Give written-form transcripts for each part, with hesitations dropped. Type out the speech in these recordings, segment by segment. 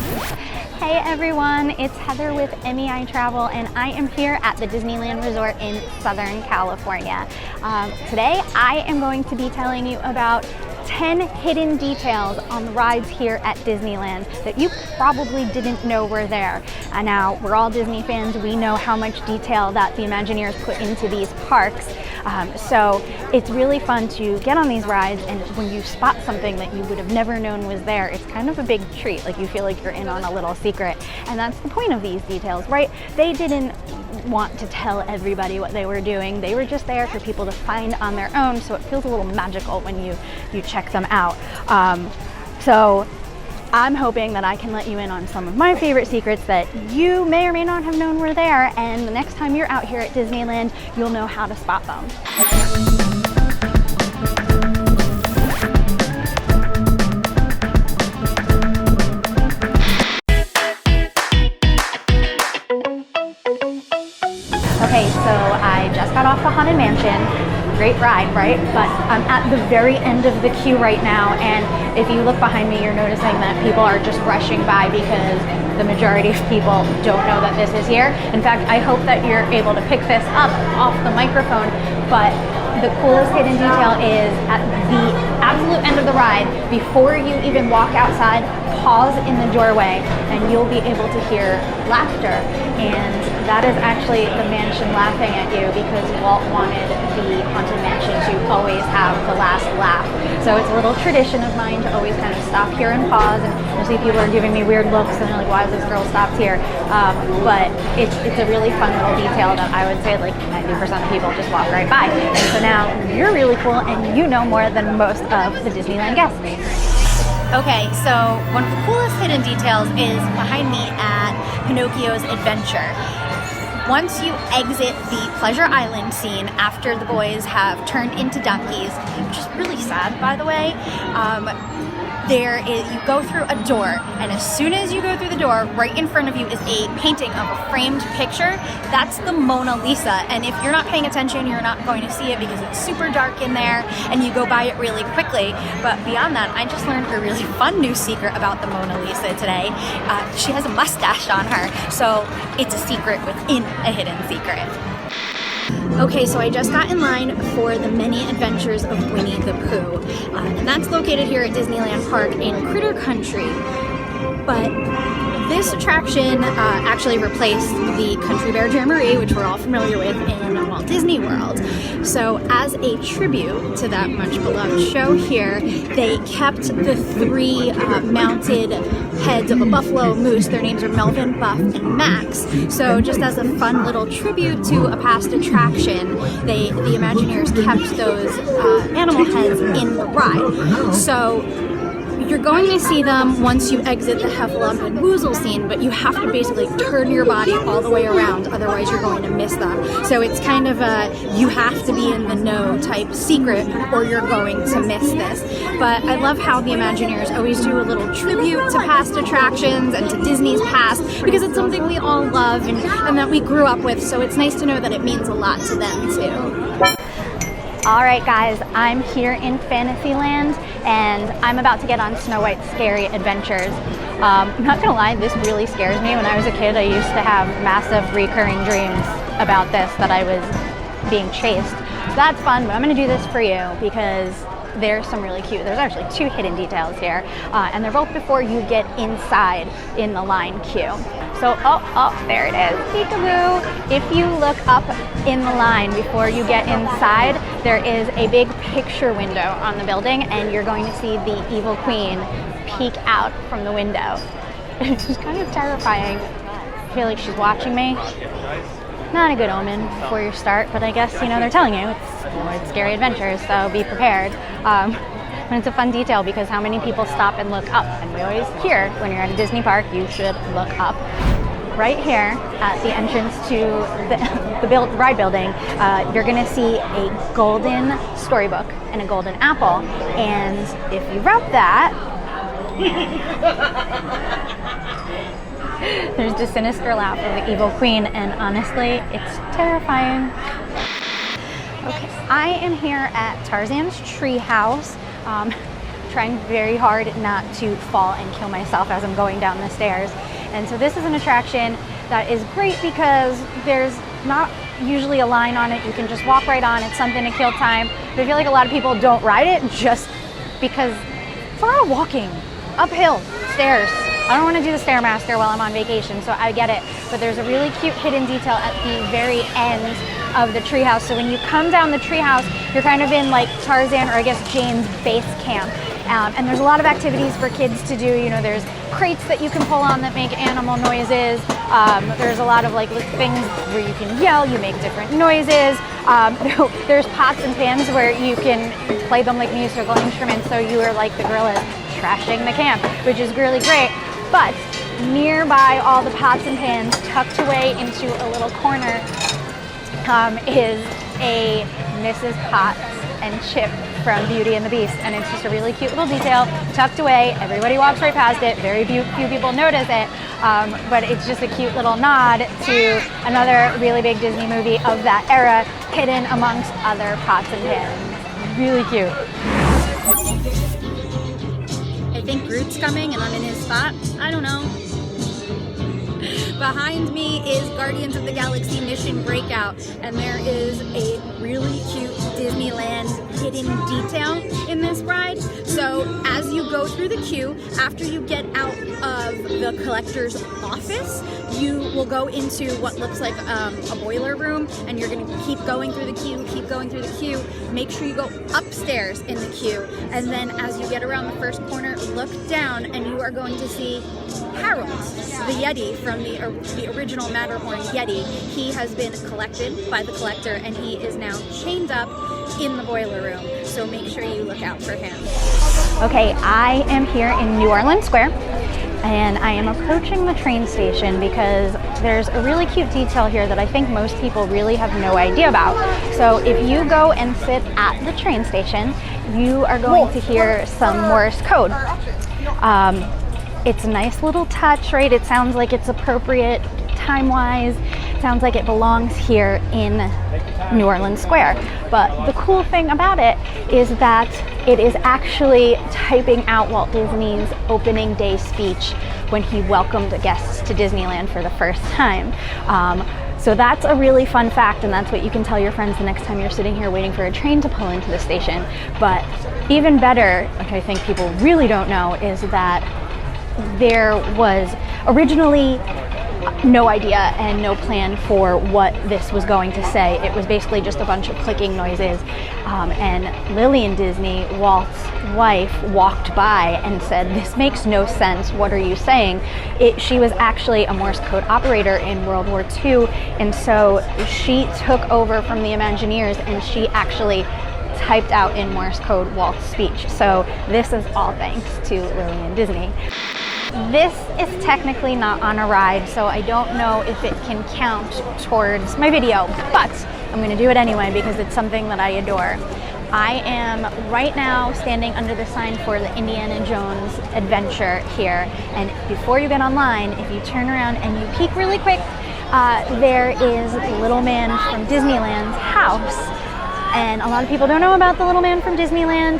Hey everyone, it's Heather with MEI Travel and I am here at the Disneyland Resort in Southern California. Today I am going to be telling you about 10 hidden details on the rides here at Disneyland that you probably didn't know were there. Now, we're all Disney fans. We know how much detail that the Imagineers put into these parks. So it's really fun to get on these rides, and when you spot something that you would have never known was there, it's kind of a big treat. Like, you feel like you're in on a little secret. And that's the point of these details, right? They didn't want to tell everybody what they were doing. They were just there for people to find on their own, so it feels a little magical when you check them out. So I'm hoping that I can let you in on some of my favorite secrets that you may or may not have known were there, and the next time you're out here at Disneyland, you'll know how to spot them. Okay, so I just got off the Haunted Mansion. Great ride, right? But I'm at the very end of the queue right now, and if you look behind me, you're noticing that people are just rushing by because the majority of people don't know that this is here. In fact, I hope that you're able to pick this up off the microphone, but the coolest hidden detail is at the absolute end of the ride, before you even walk outside, pause in the doorway and you'll be able to hear laughter. And that is actually the mansion laughing at you, because Walt wanted the Haunted Mansion to always have the last laugh. So it's a little tradition of mine to always kind of stop here and pause, and you'll see people are giving me weird looks and they're like, why is this girl stopped here? But it's a really fun little detail that I would say like 90% of people just walk right by. And so now you're really cool and you know more than most of the Disneyland guests. Okay, so one of the coolest hidden details is behind me at Pinocchio's Adventure. Once you exit the Pleasure Island scene after the boys have turned into donkeys, which is really sad, by the way, you go through a door, and as soon as you go through the door, right in front of you is a painting of a framed picture. That's the Mona Lisa, and if you're not paying attention, you're not going to see it because it's super dark in there and you go by it really quickly. But beyond that, I just learned a really fun new secret about the Mona Lisa today. She has a mustache on her, so it's a secret within a hidden secret. Okay, so I just got in line for the Many Adventures of Winnie the Pooh, and that's located here at Disneyland Park in Critter Country. But this attraction actually replaced the Country Bear Jamboree, which we're all familiar with in Walt Disney World. So as a tribute to that much beloved show here, they kept the three mounted heads of a buffalo moose. Their names are Melvin, Buff, and Max. So just as a fun little tribute to a past attraction, the Imagineers kept those animal heads in the ride. So you're going to see them once you exit the Heffalump and Woozle scene, but you have to basically turn your body all the way around, otherwise you're going to miss them. So it's kind of a you have to be in the know type secret or you're going to miss this. But I love how the Imagineers always do a little tribute to past attractions and to Disney's past, because it's something we all love and that we grew up with, so it's nice to know that it means a lot to them too. All right, guys, I'm here in Fantasyland, and I'm about to get on Snow White's Scary Adventures. I'm not gonna lie, this really scares me. When I was a kid, I used to have massive recurring dreams about this, that I was being chased. So that's fun, but I'm gonna do this for you because there's some really cute, there's actually two hidden details here, and they're both before you get inside in the line queue. So, oh, there it is, peekaboo. If you look up in the line before you get inside, there is a big picture window on the building, and you're going to see the evil queen peek out from the window. It's kind of terrifying. I feel like she's watching me. Not a good omen before you start, but I guess, they're telling you it's Scary Adventures, so be prepared. And it's a fun detail because how many people stop and look up? And we always hear when you're at a Disney park, you should look up. Right here at the entrance to the ride building, you're gonna see a golden storybook and a golden apple. And if you rub that, there's the sinister laugh of the evil queen, and honestly, it's terrifying. Okay, I am here at Tarzan's Treehouse. trying very hard not to fall and kill myself as I'm going down the stairs. And so this is an attraction that is great because there's not usually a line on it. You can just walk right on. It's something to kill time. But I feel like a lot of people don't ride it just because it's a lot of walking uphill stairs. I don't want to do the Stairmaster while I'm on vacation, so I get it. But there's a really cute hidden detail at the very end of the treehouse. So when you come down the treehouse, you're kind of in like Tarzan, or I guess Jane's base camp. And there's a lot of activities for kids to do. You know, there's crates that you can pull on that make animal noises. There's a lot of like things where you can yell, you make different noises. There's pots and pans where you can play them like musical instruments, so you are like the gorillas trashing the camp, which is really great. But nearby all the pots and pans, tucked away into a little corner, is a Mrs. Potts and Chip from Beauty and the Beast, and it's just a really cute little detail tucked away. Everybody walks right past it. Very few people notice it, but it's just a cute little nod to another really big Disney movie of that era, hidden amongst other pots and pans. Really cute. I think Groot's coming and I'm in his spot. I don't know. Behind me is Guardians of the Galaxy Mission Breakout, and there is a really cute Disneyland hidden detail in this ride. So as you go through the queue, after you get out of the collector's office, you will go into what looks like a boiler room, and you're going to keep going through the queue, keep going through the queue. Make sure you go upstairs in the queue, and then as you get around the first corner, look down, and you are going to see Harold, the Yeti from the original Matterhorn Yeti. He has been collected by the collector, and he is now chained up in the boiler room. So make sure you look out for him. Okay, I am here in New Orleans Square, and I am approaching the train station because there's a really cute detail here that I think most people really have no idea about. So if you go and sit at the train station, you are going to hear some Morse code. It's a nice little touch, right? It sounds like it's appropriate time-wise. It sounds like it belongs here in New Orleans Square. But the cool thing about it is that it is actually typing out Walt Disney's opening day speech when he welcomed guests to Disneyland for the first time. So that's a really fun fact, and that's what you can tell your friends the next time you're sitting here waiting for a train to pull into the station. But even better, which I think people really don't know, is that there was originally no idea and no plan for what this was going to say. It was basically just a bunch of clicking noises. And Lillian Disney, Walt's wife, walked by and said, "This makes no sense. What are you saying?" She was actually a Morse code operator in World War II, and so she took over from the Imagineers, and she actually typed out in Morse code Walt's speech. So this is all thanks to Lillian Disney. This is technically not on a ride, so I don't know if it can count towards my video, but I'm going to do it anyway because it's something that I adore. I am right now standing under the sign for the Indiana Jones adventure here, and before you get online, if you turn around and you peek really quick, there is the little man from Disneyland's house. And a lot of people don't know about the Little Man from Disneyland.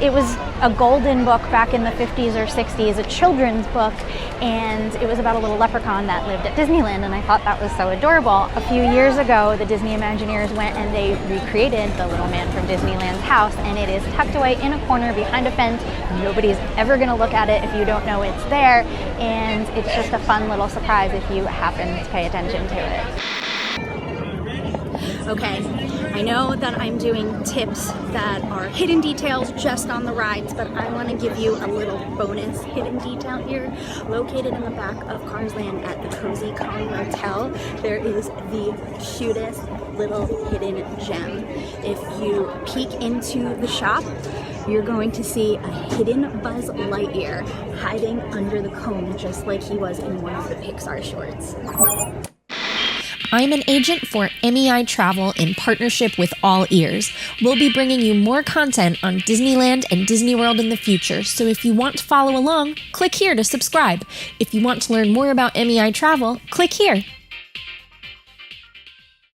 It was a golden book back in the 50s or 60s, a children's book, and it was about a little leprechaun that lived at Disneyland, and I thought that was so adorable. A few years ago, the Disney Imagineers went and they recreated the Little Man from Disneyland's house, and it is tucked away in a corner behind a fence. Nobody's ever gonna look at it if you don't know it's there, and it's just a fun little surprise if you happen to pay attention to it. Okay, I know that I'm doing tips that are hidden details just on the rides, but I want to give you a little bonus hidden detail here. Located in the back of Cars Land at the Cozy Kong Motel, there is the cutest little hidden gem. If you peek into the shop, you're going to see a hidden Buzz Lightyear hiding under the cone, just like he was in one of the Pixar shorts. I'm an agent for MEI Travel in partnership with AllEars. We'll be bringing you more content on Disneyland and Disney World in the future, so if you want to follow along, click here to subscribe. If you want to learn more about MEI Travel, click here.